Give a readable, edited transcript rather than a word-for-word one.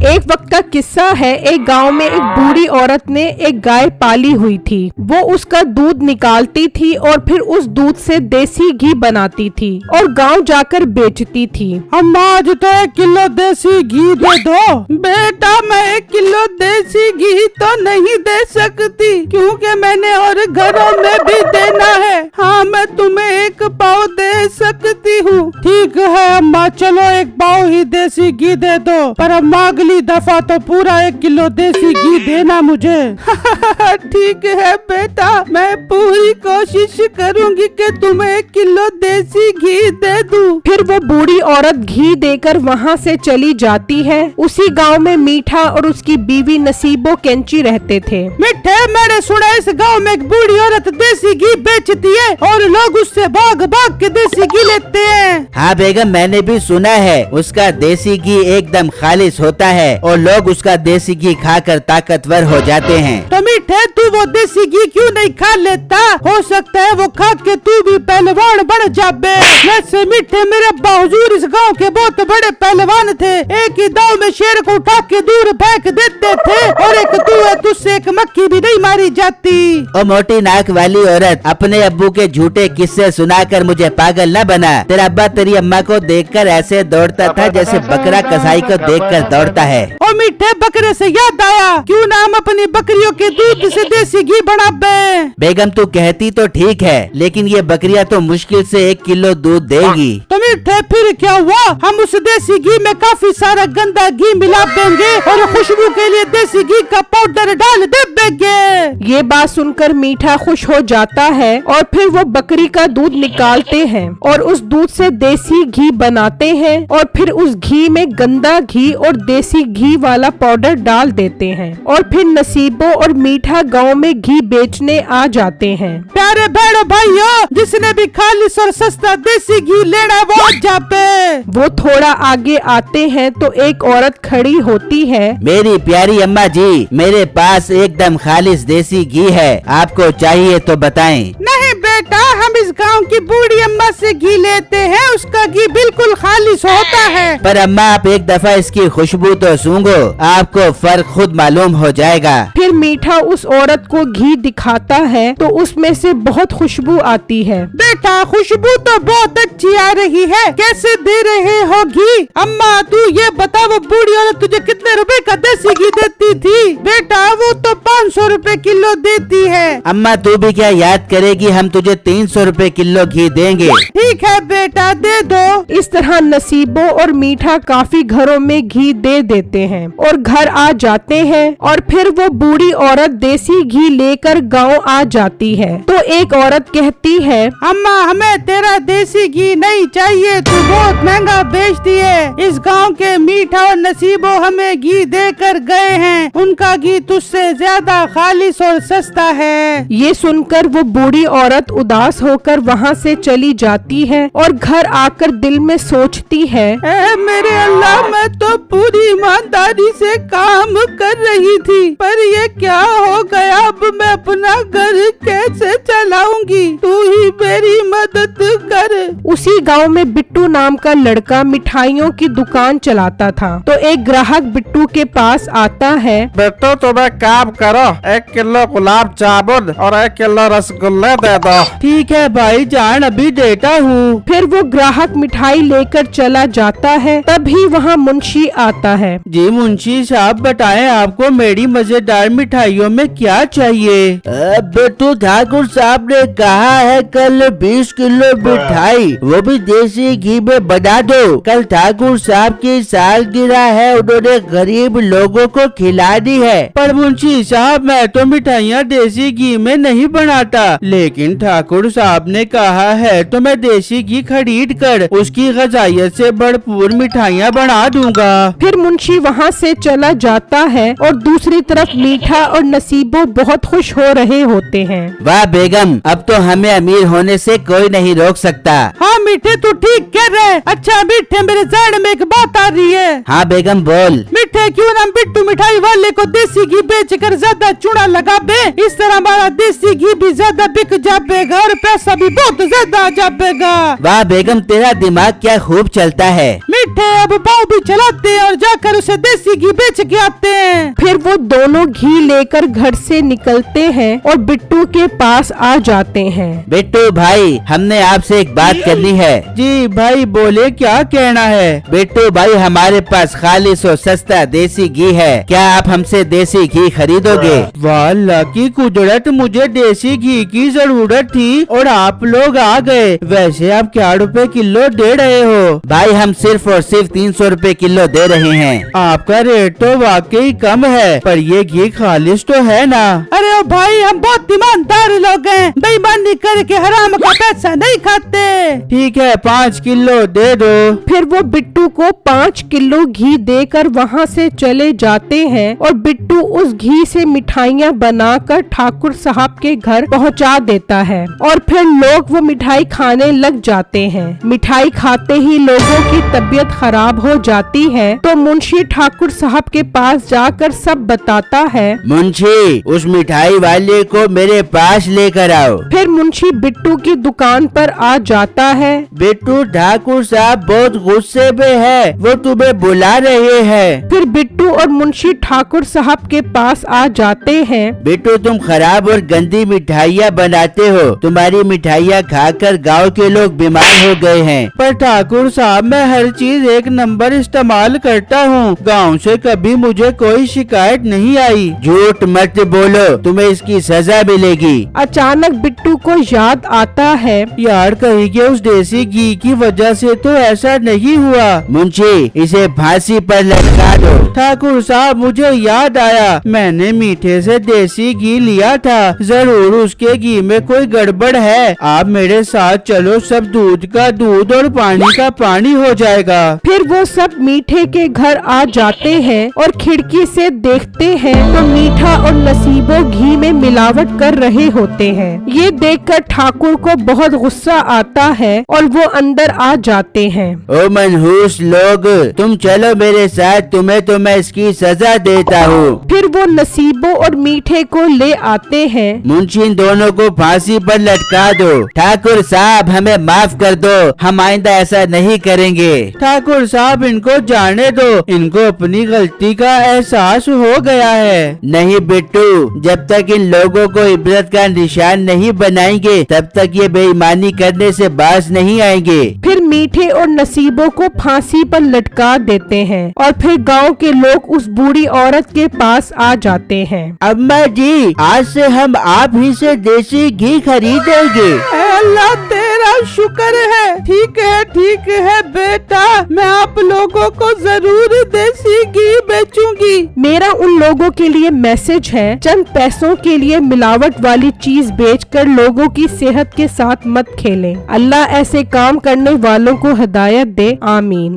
एक वक्त का किस्सा है। एक गांव में एक बूढ़ी औरत ने एक गाय पाली हुई थी। वो उसका दूध निकालती थी और फिर उस दूध से देसी घी बनाती थी और गांव जाकर बेचती थी। अम्मा आज तो 1 किलो देसी घी दे दो। बेटा मैं 1 किलो देसी घी तो नहीं दे सकती क्योंकि मैंने और घरों में भी देना है। हाँ मैं तुम्हें 1 पाव दे सकती हूँ। ठीक है अम्मा चलो 1 पाव ही देसी घी दे दो, पर अम्मा अगली दफा तो पूरा 1 किलो देसी घी देना मुझे। ठीक है बेटा मैं पूरी कोशिश करूँगी कि तुम्हें 1 किलो देसी घी दे दूँ। फिर वो बूढ़ी औरत घी देकर वहाँ से चली जाती है। उसी गांव में मीठा और उसकी बीवी नसीबो कैंची रहते थे। मिठे मैंने सुना इस गांव में एक बूढ़ी औरत देसी घी बेचती है और लोग उससे भाग भाग के देसी घी लेते हैं। हाँ बेगम मैंने भी सुना है उसका देसी घी एकदम खालिश होता है और लोग उसका देसी घी खाकर ताकतवर हो जाते हैं। तो मीठे तू वो देसी घी क्यों नहीं खा लेता? हो सकता है वो खा के तू भी पहलवान बन जाबे। वैसे मीठे मेरे अब्बा हुजूर इस गांव के बहुत बड़े पहलवान थे। एक ही दाव में शेर को उठा के दूर फेंक देते थे और एक तू है तुझसे एक मक्खी भी नहीं मारी जाती। ओ मोटी नाक वाली औरत अपने अब्बू के झूठे किस्से सुनाकर मुझे पागल न बना। तेरा अब्बा तेरी अम्मा को देखकर ऐसे दौड़ता था जैसे बकरा कसाई को देखकर दौड़ता है। ओ मीठे बकरे से याद आया क्यों ना हम अपनी बकरियों के दूध से देसी घी बनाबे। बेगम तू कहती तो ठीक है लेकिन ये बकरियां तो मुश्किल से 1 किलो दूध देगी। तो मीठे फिर क्या हुआ? हम उस देसी घी में काफी सारा गंदा घी मिला देंगे और खुशबू के लिए देसी घी का पाउडर डाल देंगे। ये बात सुनकर मीठा खुश हो जाता है और फिर वो बकरी का दूध निकालते हैं और उस दूध से देसी घी बनाते हैं और फिर उस घी में गंदा घी और देसी घी वाला पाउडर डाल देते हैं और फिर नसीबो और मीठा गांव में घी बेचने आ जाते हैं। प्यारे बहनों भाइयों जिसने भी खालिश और सस्ता देसी घी लेना वो जापे। वो थोड़ा आगे आते हैं तो एक औरत खड़ी होती है। मेरी प्यारी अम्मा जी मेरे पास एकदम खालिश देसी घी है, आपको चाहिए तो बताएं। नहीं बेटा हम इस गांव की बूढ़ी अम्मा से घी लेते हैं, उसका घी बिल्कुल खालिश होता है। पर अम्मा आप एक दफा इसकी खुशबू तो सूंघो, आपको फर्क खुद मालूम हो जाएगा। फिर मीठा उस औरत को घी दिखाता है तो उसमें से बहुत खुशबू आती है। बेटा खुशबू तो बहुत अच्छी आ रही है, कैसे दे रहे हो घी? अम्मा तू ये बता वो बूढ़ी औरत तुझे कितने रुपए का देसी घी देती थी? बेटा वो तो 500 रुपए किलो देती है। अम्मा तू भी क्या याद करेगी, हम तुझे 300 रुपए किलो घी देंगे। ठीक है बेटा दे दो। इस तरह नसीबो और मीठा काफी घरों में घी दे देते हैं और घर आ जाते हैं और फिर वो बूढ़ी औरत देसी घी लेकर गांव आ जाती है। तो एक औरत कहती है अम्मा हमें तेरा देसी घी नहीं चाहिए, तू बहुत महंगा बेचती है। इस गांव के मीठा और नसीबो हमें घी देकर गए हैं, उनका घी तुझसे ज्यादा खालिश और सस्ता है। ये सुनकर वो बूढ़ी औरत उदास होकर वहाँ से चली जाती है और घर आकर दिल में सोचती है मेरे अल्लाह मैं तो पूरी ईमानदारी से काम कर रही थी पर ये क्या हो गया, अब मैं अपना घर कैसे चलाऊंगी, तू ही मेरी मदद कर। उसी गांव में बिट्टू नाम का लड़का मिठाइयों की दुकान चलाता था। तो एक ग्राहक बिट्टू के पास आता है। बेटो तुम एक काम करो, 1 किलो गुलाब जामुन और 1 किलो रसगुल्ले दे दो। ठीक है भाई जान अभी देता हूँ। फिर वो ग्राहक मिठाई लेकर चला जाता है। तभी वहाँ मुंशी आता है। जी मुंशी साहब बताएं आपको मेरी मजेदार मिठाइयों में क्या चाहिए? बेटू ठाकुर साहब ने कहा है कल 20 किलो मिठाई, वो भी देसी घी में बना दो। कल ठाकुर साहब की सालगिरह है, उन्होंने गरीब लोगों को खिलानी है। पर मुंशी साहब मैं तो मिठाइयाँ देसी घी में नहीं बनाता, लेकिन ठाकुर साहब ने कहा है तो मैं देसी घी खरीद कर उसकी ग़िज़ाइयत से भरपूर मिठाइयाँ बना दूंगा। फिर मुंशी वहाँ से चला जाता है और दूसरी तरफ मीठा और नसीबो बहुत खुश हो रहे होते हैं। वाह बेगम अब तो हमें अमीर होने से कोई नहीं रोक सकता। हाँ मीठे तू ठीक कह रहे। अच्छा मीठे मेरे ज़हन में एक बात आ रही है। हाँ बेगम बोल। मीठे क्यों ना बिट्टू मिठाई वाले को देसी घी बेच कर ज्यादा चूड़ा लगा बे, इस तरह हमारा देसी घी भी ज्यादा बिक जाएगा और पैसा भी बहुत ज्यादा आ जाएगा। वाह बेगम तेरा दिमाग क्या खूब चलता है। मीठे अब पाव भी चलाते हैं और जाकर उसे देसी घी बेच के आते हैं। फिर वो दोनों घी लेकर घर से निकलते हैं और बिट्टू के पास आ जाते हैं। बिट्टू भाई, हमने आपसे एक बात करनी है। जी भाई बोले, क्या कहना है? बिट्टू भाई, हमारे पास खालिश और सस्ता देसी घी है, क्या आप हमसे देसी घी खरीदोगे? वाह अल्लाह की कुदरत, मुझे देसी घी की जरूरत थी और आप लोग आ गए। वैसे आप क्या रुपए किलो दे रहे हो? भाई हम सिर्फ और सिर्फ 300 रुपए किलो दे रहे हैं। आपका रेट तो वाकई कम है, पर ये घी खालिश तो है ना? अरे ओ भाई, हम बहुत ईमानदार लोग हैं, बेईमानी करके हराम का पैसा नहीं खाते। ठीक है, 5 किलो दे दो। फिर वो बिट्टू को 5 किलो घी देकर वहाँ से चले जाते हैं और बिट्टू उस घी से मिठाइयाँ बनाकर ठाकुर साहब के घर पहुँचा देता है और फिर लोग वो मिठाई खाने लग जाते हैं। मिठाई खाते ही लोगों की तबीयत खराब हो जाती है तो मुंशी ठाकुर साहब के पास जाकर सब बताता है। मुंशी, उस मिठाई वाले को मेरे पास लेकर आओ। फिर मुंशी बिट्टू की दुकान पर आ जाता है। बिट्टू, ठाकुर साहब बहुत गुस्से में है, वो तुम्हें बुला रहे हैं। फिर बिट्टू और मुंशी ठाकुर साहब के पास आ जाते हैं। बिट्टू, तुम खराब और गंदी मिठाइयाँ बनाते हो, तुम्हारी मिठाइयाँ खाकर गांव के लोग बीमार हो गए हैं। पर ठाकुर साहब, मैं हर चीज 1 नंबर इस्तेमाल करता हूँ, गांव से कभी मुझे कोई शिकायत नहीं आई। झूठ मत बोलो, तुम्हें इसकी सजा मिलेगी। अचानक बिट्टू को याद आता है। यार, कहीं के उस देसी घी की वजह से तो ऐसा नहीं हुआ। मुंशी, इसे फांसी पर लटका दो। ठाकुर साहब, मुझे याद आया, मैंने मीठे से देसी घी लिया था, जरूर उसके घी में कोई गड़बड़ है। आप मेरे साथ चलो, सब दूध का दूध और पानी का पानी हो जाएगा। फिर वो सब मीठे के घर आ जाते हैं और खिड़की से देखते हैं तो मीठा और नसीबो घी में मिलावट कर रहे होते हैं। ये देखकर ठाकुर को बहुत गुस्सा आता है और वो अंदर आ जाते हैं। ओ मनहूस लोग, तुम चलो मेरे साथ, तुम्हें तो मैं इसकी सजा देता हूँ। फिर वो नसीबो और मीठे को ले आते हैं। मुंशी, इन दोनों को फांसी पर लटका दो। ठाकुर साहब, हमें माफ कर दो, हम आइंदा ऐसा नहीं करेंगे। ठाकुर साहब, इनको जाने दो, इनको अपनी गलती का एहसास हो गया है। नहीं बिट्टू, जब तक इन लोगों को इबरत का निशान नहीं बनाएंगे तब तक ये बेईमानी करने से बाज नहीं आएंगे। फिर मीठे और नसीबों को फांसी पर लटका देते हैं और फिर गांव के लोग उस बूढ़ी औरत के पास आ जाते हैं। अम्मा जी, आज से हम आप ही से देसी घी खरीदेंगे। अल्लाह तेरा शुक्र है। ठीक है बेटा, मैं आप लोगों को जरूर देसी घी बेचूंगी। मेरा उन लोगों के लिए मैसेज है, चंद पैसों के लिए मिलावट वाली चीज बेचकर लोगों की सेहत के साथ मत खेलें। अल्लाह ऐसे काम करने वालों को हिदायत दे। आमीन।